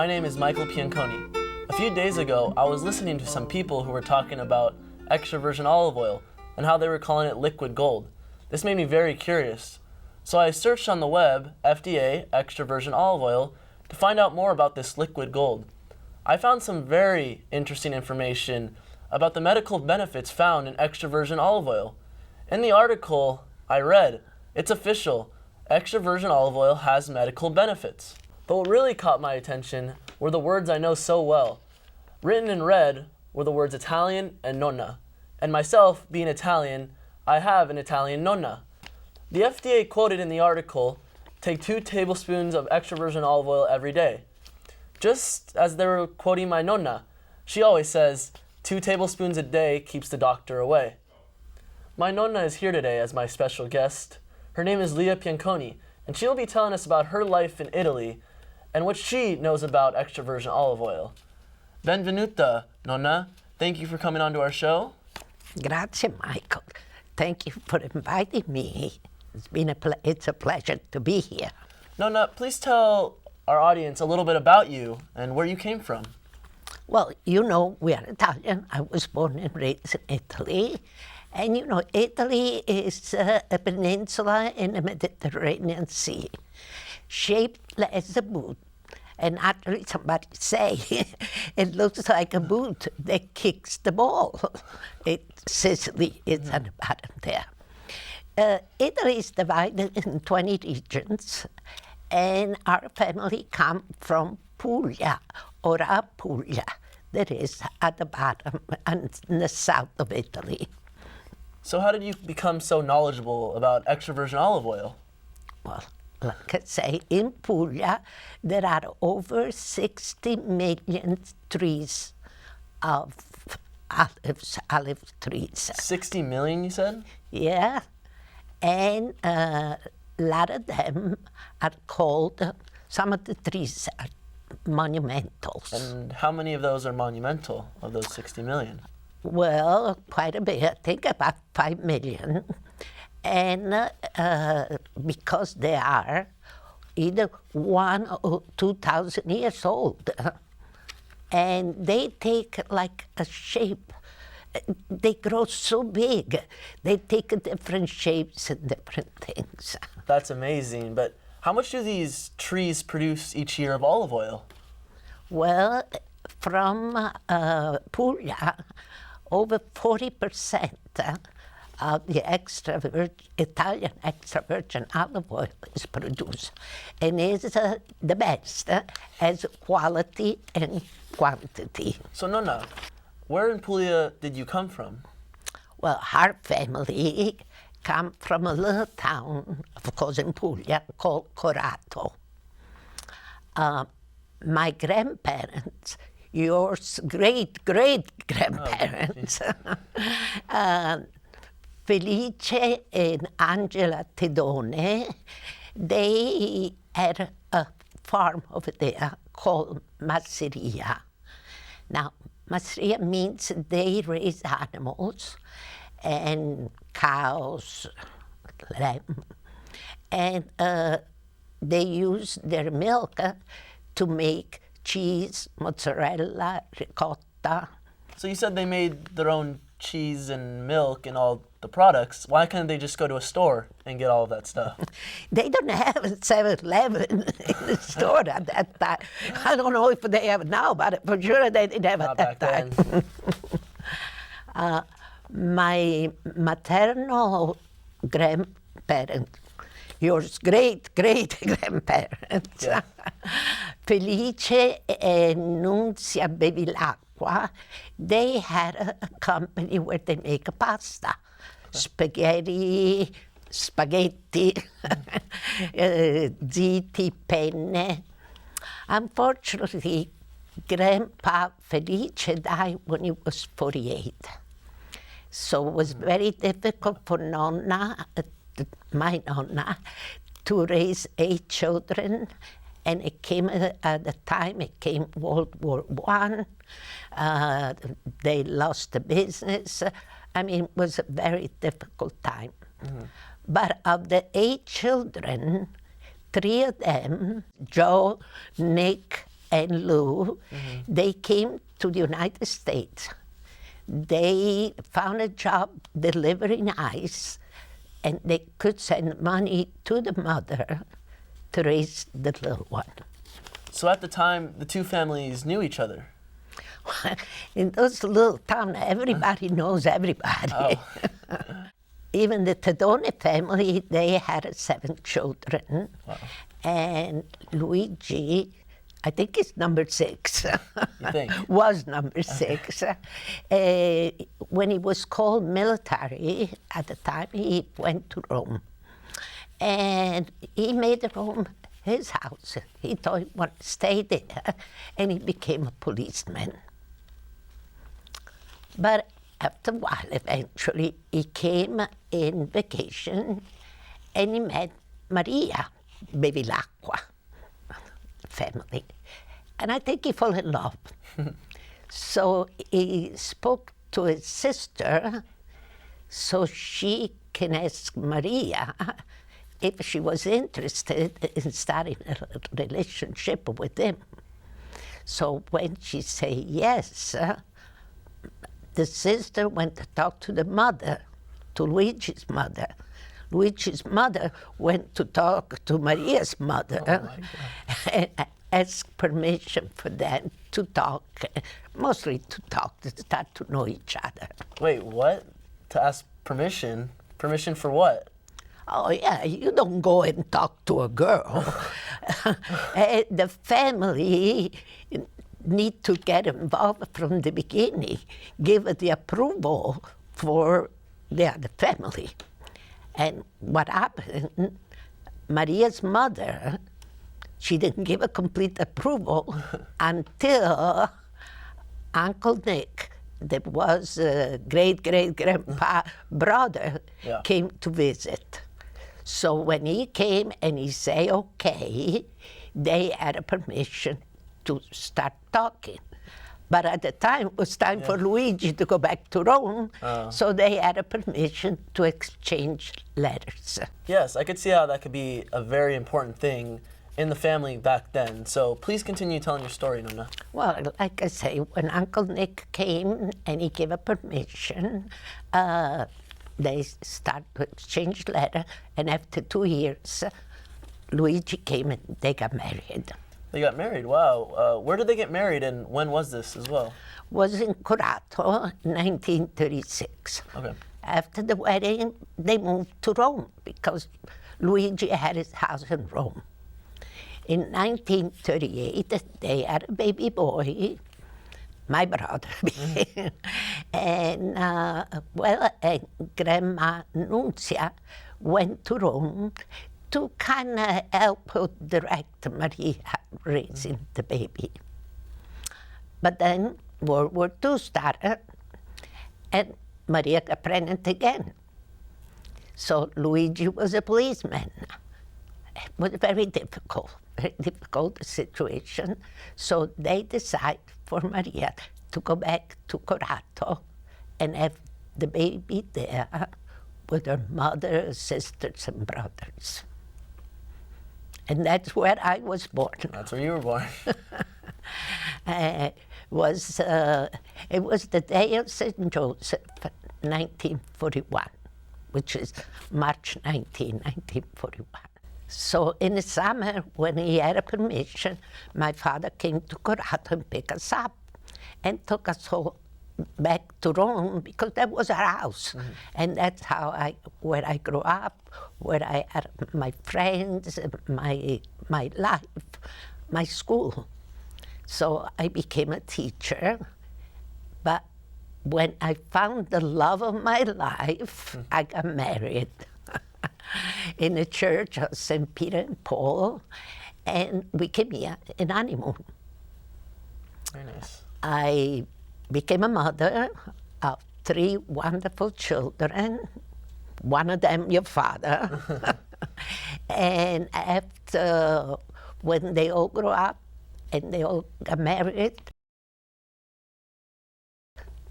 my name is Michael Pianconi. A few days ago, I was listening to some people who were talking about extra virgin olive oil and how they were calling it liquid gold. This made me very curious. So I searched on the web, FDA, extra virgin olive oil, to find out more about this liquid gold. I found some very interesting information about the medical benefits found in extra virgin olive oil. In the article I read, it's official, extra virgin olive oil has medical benefits. But what really caught my attention were the words I know so well. Written in red were the words Italian and nonna. And myself, being Italian, I have an Italian nonna. The FDA quoted in the article, take 2 tablespoons of extra virgin olive oil every day. Just as they were quoting my nonna, she always says, 2 tablespoons a day keeps the doctor away. My nonna is here today as my special guest. Her name is Leah Pianconi, and she'll be telling us about her life in Italy and what she knows about extra virgin olive oil. Benvenuta, nonna. Thank you for coming on to our show. Grazie, Michael. Thank you for inviting me. It's a pleasure to be here. Nonna, please tell our audience a little bit about you and where you came from. Well, you know, we are Italian. I was born and raised in Italy. And you know, Italy is a peninsula in the Mediterranean Sea, shaped as a boot. And actually somebody say, it looks like a boot that kicks the ball. Sicily is at the bottom there. Italy is divided in 20 regions, and our family come from Puglia, or Apulia, that is at the bottom and in the south of Italy. So how did you become so knowledgeable about extra virgin olive oil? Well, like I say, in Puglia, there are over 60 million trees of olive trees. 60 million, you said? Yeah, and a lot of them are called, some of the trees are monumentals. And how many of those are monumental, of those 60 million? Well, quite a bit, I think about 5 million. And because they are either 1,000 or 2,000 years old, and they take like a shape. They grow so big, they take different shapes and different things. That's amazing, but how much do these trees produce each year of olive oil? Well, from Puglia, over 40% of the Italian extra virgin olive oil is produced, and is the best as quality and quantity. So Nonna, where in Puglia did you come from? Well, our family come from a little town, of course, in Puglia, called Corato. My grandparents, yours great-great-grandparents, Felice and Angela Tedone, they had a farm over there called Masseria. Now, Masseria means they raise animals and cows, lamb, and they use their milk to make cheese, mozzarella, ricotta. So you said they made their own cheese and milk and all the products. Why can't they just go to a store and get all of that stuff? They don't have a 7-Eleven in the store at that time. I don't know if they have it now, but for sure they didn't have it at that time. My maternal grandparents, yours great-great-grandparents, yeah. Felice and Nunzia Bevilacqua, they had a company where they make pasta, spaghetti, ziti, penne. Unfortunately, Grandpa Felice died when he was 48. So it was very difficult for Nonna, my Nonna, to raise 8 children. And it came at the time, it came World War I. They lost the business. I mean, it was a very difficult time. Mm-hmm. But of the 8 children, 3 of them, Joe, Nick, and Lou, they came to the United States. They found a job delivering ice, and they could send money to the mother to raise the little one. So at the time, the two families knew each other. In those little towns, everybody knows everybody. Oh. Even the Tedone family, they had 7 children. Wow. And Luigi, I think is number 6. You think? Was number 6. When he was called military, at the time he went to Rome. And he made Rome his house. He thought he wanted to stay there, and he became a policeman. But after a while, eventually, he came in vacation, and he met Maria Bevilacqua family. And I think he fell in love. So he spoke to his sister so she can ask Maria if she was interested in starting a relationship with him. So when she said yes, the sister went to talk to the mother, to Luigi's mother. Luigi's mother went to talk to Maria's mother and asked permission for them to talk, mostly to talk, to start to know each other. Wait, what? To ask permission? Permission for what? Oh yeah, you don't go and talk to a girl. The family need to get involved from the beginning, give the approval for the other family. And what happened, Maria's mother, she didn't give a complete approval until Uncle Nick, that was great-great-grandpa brother, came to visit. So when he came and he said, okay, they had a permission to start talking. But at the time, it was time for Luigi to go back to Rome, so they had a permission to exchange letters. Yes, I could see how that could be a very important thing in the family back then. So please continue telling your story, Nonna. Well, like I say, when Uncle Nick came and he gave a permission, they started to exchange letters, and after 2 years, Luigi came and they got married. They got married, wow. Where did they get married, and when was this as well? Was in Corato, 1936. Okay. After the wedding, they moved to Rome because Luigi had his house in Rome. In 1938, they had a baby boy, my brother. And, and Grandma Nunzia went to Rome to kind of help direct Maria raising the baby. But then World War II started, and Maria got pregnant again. So Luigi was a policeman. It was very difficult situation. So they decided for Maria to go back to Corato and have the baby there with her mother, sisters, and brothers. And that's where I was born. That's where you were born. It was the day of St. Joseph, 1941, which is March 19, 1941. So in the summer, when he had a permission, my father came to Corato and picked us up and took us all back to Rome because that was our house. And that's where I grew up, where I had my friends, my life, my school. So I became a teacher, but when I found the love of my life, I got married in the church of St. Peter and Paul, and we came here in honeymoon. Very nice. I became a mother of 3 wonderful children, one of them your father. And after, when they all grew up and they all got married,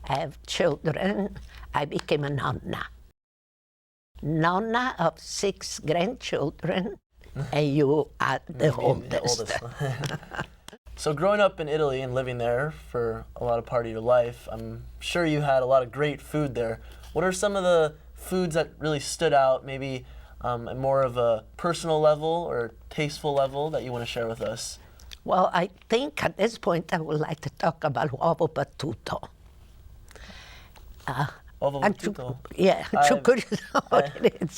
I have children, I became a nonna. Nonna of 6 grandchildren, and you are the oldest. So growing up in Italy and living there for a lot of part of your life, I'm sure you had a lot of great food there. What are some of the foods that really stood out, maybe at more of a personal level or tasteful level that you want to share with us? Well, I think at this point I would like to talk about uovo battuto. Ovo battuto? Yeah,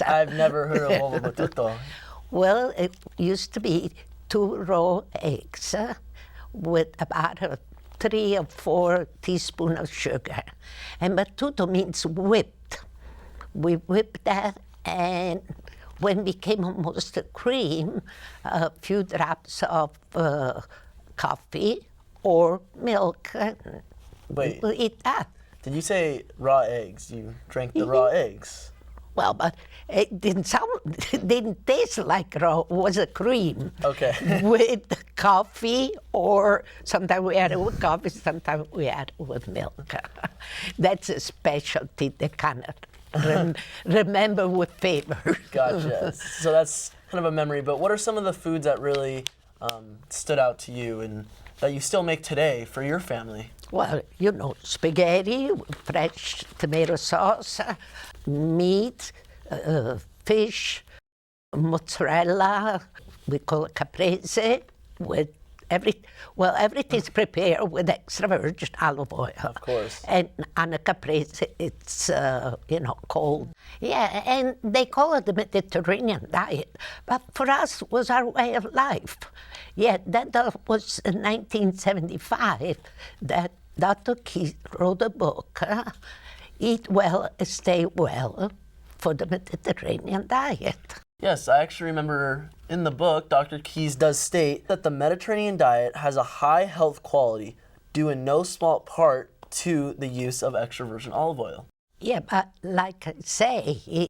I've never heard of ovo battuto. Well, it used to be 2 raw eggs with about 3 or 4 teaspoons of sugar. And battuto means whipped. We whipped that, and when it became almost a cream, a few drops of coffee or milk, Wait. we'll eat that. Did you say raw eggs? You drank the raw eggs? Well, but it didn't taste like raw. It was a cream. Okay. With coffee, or sometimes we had it with coffee, sometimes we had it with milk. That's a specialty they cannot remember with favor. Gotcha. So that's kind of a memory, but what are some of the foods that really stood out to you and that you still make today for your family? Well, you know, spaghetti, fresh tomato sauce, meat, fish, mozzarella, we call it caprese, with everything's prepared with extra virgin olive oil. Of course. And on a caprese, it's, cold. Yeah, and they call it the Mediterranean diet, but for us, it was our way of life. Yeah, that was in 1975 that Dr. Keith wrote a book, Eat Well, Stay Well, for the Mediterranean diet. Yes, I actually remember in the book, Dr. Keyes does state that the Mediterranean diet has a high health quality due in no small part to the use of extra virgin olive oil. Yeah, but like I say,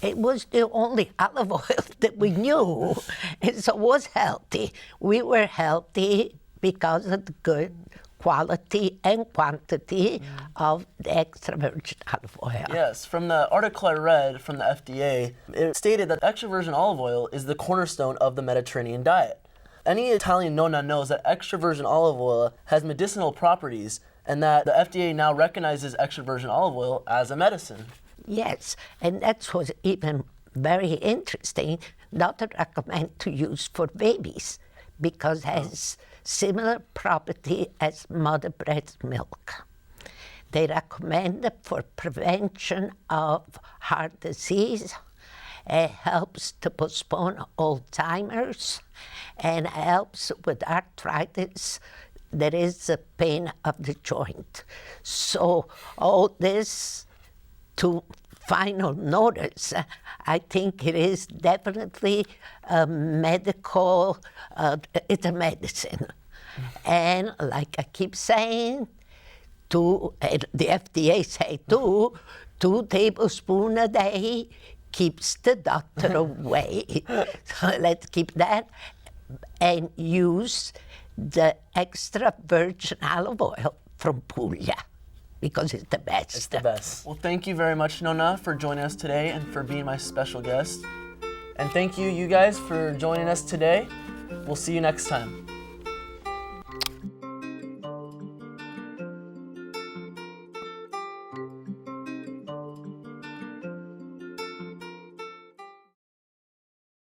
it was the only olive oil that we knew, and so it was healthy. We were healthy because of the good quality and quantity of the extra virgin olive oil. Yes, from the article I read from the FDA, it stated that extra virgin olive oil is the cornerstone of the Mediterranean diet. Any Italian nonna knows that extra virgin olive oil has medicinal properties and that the FDA now recognizes extra virgin olive oil as a medicine. Yes, and that's what's even very interesting, not to recommend to use for babies because it has similar property as mother breast milk. They recommend it for prevention of heart disease. It helps to postpone Alzheimer's and helps with arthritis. There is a pain of the joint. So all this to final notice, I think it is definitely a medical, it's a medicine. And like I keep saying, the FDA say 2 tablespoons a day keeps the doctor away. So let's keep that and use the extra virgin olive oil from Puglia, because it's the best. It's the best. Well, thank you very much, Nonna, for joining us today and for being my special guest. And thank you, you guys, for joining us today. We'll see you next time.